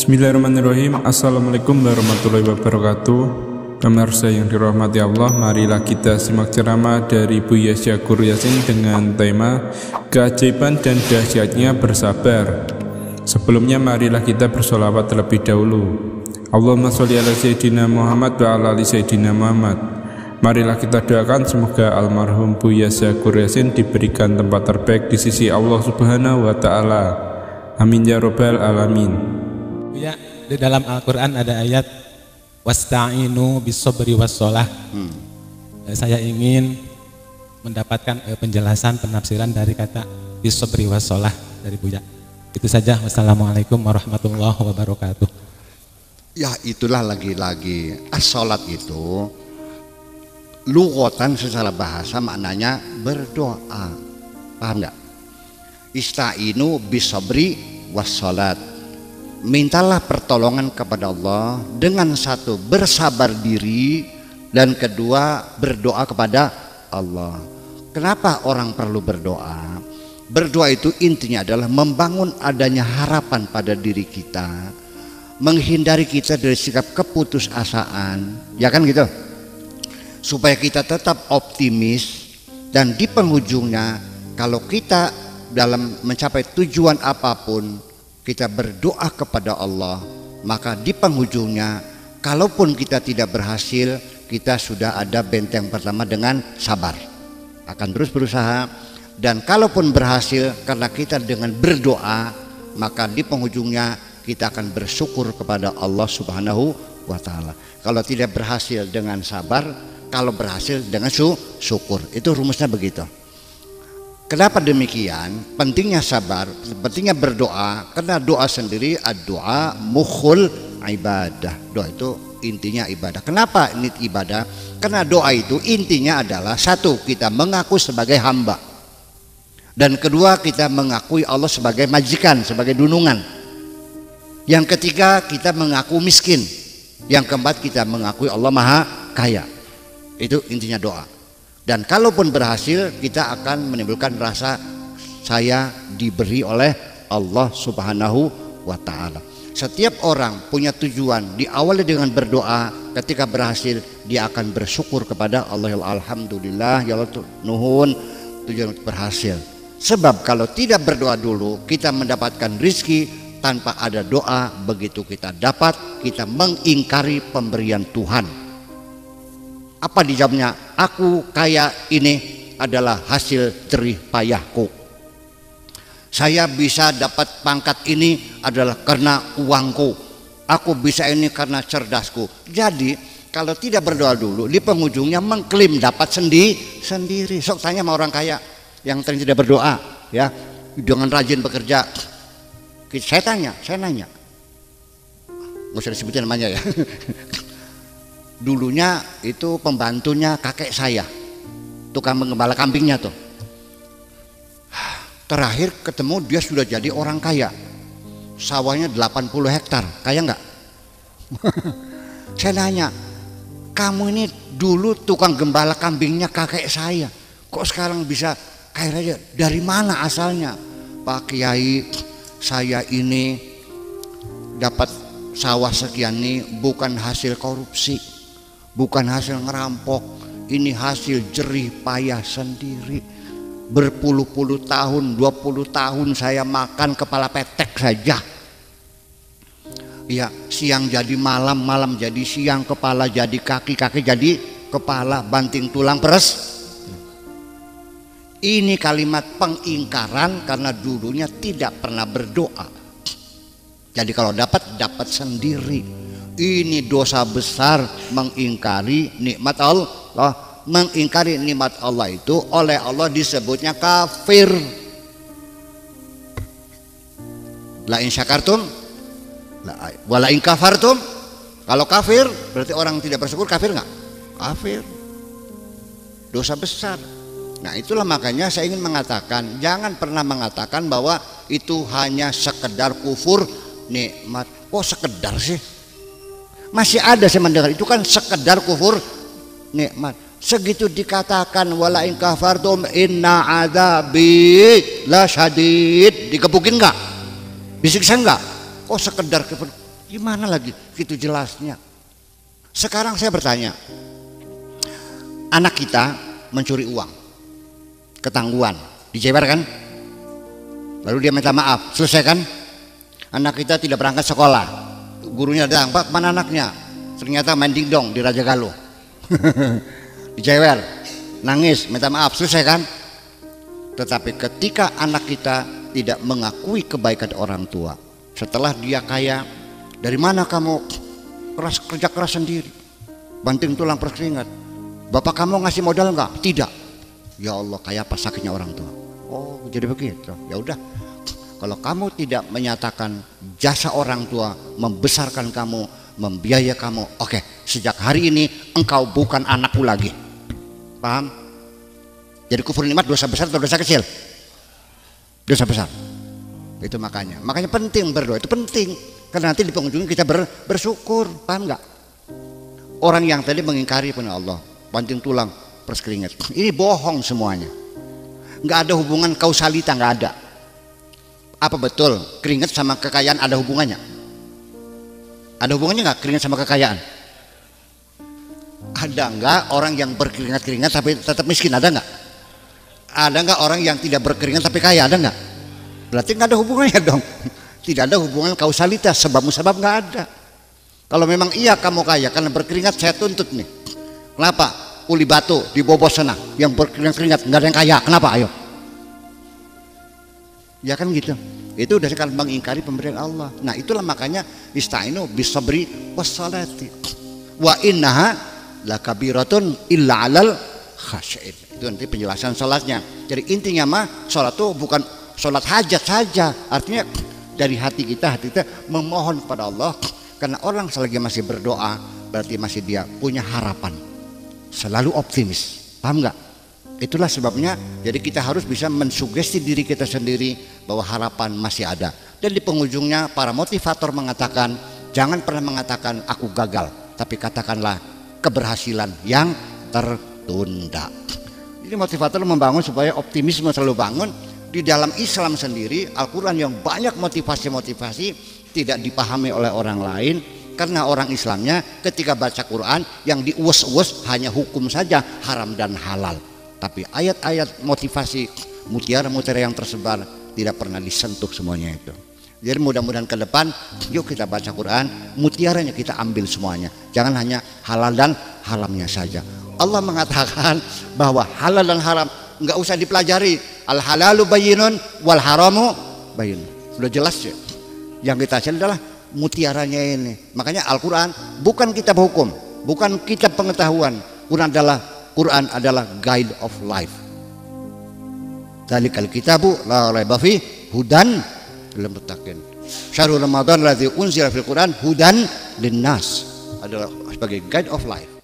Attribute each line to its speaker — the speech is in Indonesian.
Speaker 1: Bismillahirrahmanirrahim. Assalamualaikum warahmatullahi wabarakatuh. Pemirsa yang dirahmati Allah, marilah kita simak ceramah dari Buya Syakur Yasin dengan tema keajaiban dan dahsyatnya bersabar. Sebelumnya marilah kita bersolawat terlebih dahulu. Allahumma sholli ala Sayyidina Muhammad wa ala ali Sayyidina Muhammad. Marilah kita doakan semoga almarhum Buya Syakur Yasin diberikan tempat terbaik di sisi Allah Subhanahu wa Ta'ala. Amin ya Rabbal Alamin.
Speaker 2: Ya, di dalam Al-Quran ada ayat wasta'inu bis-sabri was-sholah. Saya ingin mendapatkan penjelasan penafsiran dari kata bis-sabri was-sholah dari Buya. Itu saja. Wassalamualaikum warahmatullahi wabarakatuh.
Speaker 3: Ya, itulah lagi-lagi as-sholat itu lughatan secara bahasa maknanya berdoa. Paham nggak? Ista'inu bis-sabri was-sholat. Mintalah pertolongan kepada Allah dengan satu bersabar diri dan kedua berdoa kepada Allah. Kenapa orang perlu berdoa? Berdoa itu intinya adalah membangun adanya harapan pada diri kita, menghindari kita dari sikap keputusasaan, ya kan gitu, supaya kita tetap optimis dan di penghujungnya kalau kita dalam mencapai tujuan apapun kita berdoa kepada Allah, maka di penghujungnya kalaupun kita tidak berhasil, kita sudah ada benteng pertama dengan sabar, akan terus berusaha. Dan kalaupun berhasil karena kita dengan berdoa, maka di penghujungnya kita akan bersyukur kepada Allah Subhanahu wa Ta'ala. Kalau tidak berhasil dengan sabar, kalau berhasil dengan syukur. Itu rumusnya begitu. Kenapa demikian? Pentingnya sabar, pentingnya berdoa, karena doa sendiri doa mukhul ibadah. Doa itu intinya ibadah. Kenapa ini ibadah? Karena doa itu intinya adalah satu, kita mengaku sebagai hamba, dan kedua, kita mengakui Allah sebagai majikan, sebagai dunungan. Yang ketiga, kita mengaku miskin. Yang keempat, kita mengakui Allah Maha Kaya. Itu intinya doa. Dan kalaupun berhasil, kita akan menimbulkan rasa saya diberi oleh Allah Subhanahu wa Ta'ala. Setiap orang punya tujuan, diawali dengan berdoa. Ketika berhasil, dia akan bersyukur kepada Allah. Alhamdulillah, ya Allah, nuhun, tujuan berhasil. Sebab kalau tidak berdoa dulu, kita mendapatkan rizki tanpa ada doa. Begitu kita dapat, kita mengingkari pemberian Tuhan. Apa dijawabnya? Aku kaya ini adalah hasil jerih payahku. Saya bisa dapat pangkat ini adalah karena uangku. Aku bisa ini karena cerdasku. Jadi kalau tidak berdoa dulu, di penghujungnya mengklaim dapat sendiri. Sok tanya sama orang kaya yang tidak berdoa, ya, dengan rajin bekerja. Saya nanya, nggak usah disebutin namanya ya. Dulunya itu pembantunya kakek saya, tukang menggembala kambingnya tuh. Terakhir ketemu dia sudah jadi orang kaya, sawahnya 80 hektar, kaya nggak? Saya nanya, kamu ini dulu tukang gembala kambingnya kakek saya, kok sekarang bisa kaya raya? Dari mana asalnya? Pak Kiai, saya ini dapat sawah sekian ini bukan hasil korupsi, bukan hasil ngerampok, ini hasil jerih payah sendiri. Berpuluh-puluh tahun, 20 tahun saya makan kepala petek saja. Ya, siang jadi malam, malam jadi siang, kepala jadi kaki, kaki jadi kepala, banting tulang peres. Ini kalimat pengingkaran karena dulunya tidak pernah berdoa. Jadi kalau dapat sendiri. Ini dosa besar, mengingkari nikmat Allah. Mengingkari nikmat Allah itu oleh Allah disebutnya kafir. La in syakartum wa la in kafartum. Kalau kafir berarti orang tidak bersyukur, kafir nggak? Kafir. Dosa besar. Nah, itulah makanya saya ingin mengatakan, jangan pernah mengatakan bahwa itu hanya sekedar kufur nikmat. Kok sekedar sih? Masih ada saya mendengar itu kan sekedar kufur nikmat. Segitu dikatakan wala in kafartum inna adzabi la syadid, dikepukin enggak? Disiksa enggak? Kok sekedar kufur? Gimana lagi gitu jelasnya? Sekarang saya bertanya, anak kita mencuri uang, ketangguhan, dijewer kan? Lalu dia minta maaf, selesai kan? Anak kita tidak berangkat sekolah, gurunya datang, Pak mana anaknya? Ternyata main dingdong di Raja Galuh. Dijewer, nangis, minta maaf, selesai kan? Tetapi ketika anak kita tidak mengakui kebaikan orang tua, setelah dia kaya, dari mana kamu kerja keras sendiri, banting tulang berkeringat, bapak kamu ngasih modal enggak? Tidak. Ya Allah, kayak apa sakitnya orang tua. Oh jadi begitu. Ya udah, kalau kamu tidak menyatakan jasa orang tua membesarkan kamu, membiayai kamu, oke, sejak hari ini engkau bukan anakku lagi. Paham? Jadi kufur nikmat dosa besar atau dosa kecil? Dosa besar. Itu makanya penting berdoa, itu penting. Karena nanti di penghujungnya kita bersyukur. Paham nggak? Orang yang tadi mengingkari punya Allah, banting tulang, peras keringat, ini bohong semuanya. Nggak ada hubungan kausalita, nggak ada. Apa betul keringat sama kekayaan ada hubungannya? Ada hubungannya nggak keringat sama kekayaan? Ada nggak orang yang berkeringat-keringat tapi tetap miskin? Ada nggak? Ada nggak orang yang tidak berkeringat tapi kaya? Ada nggak? Berarti nggak ada hubungannya dong. Tidak ada hubungan kausalitas, sebab musabab nggak ada. Kalau memang iya kamu kaya karena berkeringat, saya tuntut nih. Kenapa? Uli batu di Bobos sana yang berkeringat nggak ada yang kaya, kenapa? Ayo. Ya kan gitu. Itu udah sekali mengingkari pemberian Allah. Nah itulah makanya istainu bisabri wassalati wa innaha lakabiratun illa alal khasyin. Itu nanti penjelasan sholatnya. Jadi intinya mah sholat itu bukan sholat hajat saja. Artinya dari hati kita memohon kepada Allah. Karena orang selagi masih berdoa berarti masih dia punya harapan, selalu optimis. Paham nggak? Itulah sebabnya jadi kita harus bisa mensugesti diri kita sendiri bahwa harapan masih ada. Dan di penghujungnya para motivator mengatakan, jangan pernah mengatakan aku gagal, tapi katakanlah keberhasilan yang tertunda. Jadi motivator membangun supaya optimisme selalu bangun. Di dalam Islam sendiri, Al-Quran yang banyak motivasi-motivasi tidak dipahami oleh orang lain, karena orang Islamnya ketika baca Quran yang diuas-uas hanya hukum saja, haram dan halal. Tapi ayat-ayat motivasi mutiara-mutiara yang tersebar tidak pernah disentuh semuanya itu. Jadi mudah-mudahan ke depan yuk kita baca Quran, mutiaranya kita ambil semuanya, jangan hanya halal dan haramnya saja. Allah mengatakan bahwa halal dan haram nggak usah dipelajari, al halalu bayyinun wal haramu bayyinun, sudah jelas ya. Yang kita cari adalah mutiaranya ini. Makanya Al-Quran bukan kitab hukum, bukan kitab pengetahuan. Quran adalah guide of life. Dzalikal kitabu la raiba fi hudan lil muttaqin. Syahrul Ramadan alladzi unzila fil Quran hudan linnas, adalah sebagai guide of life.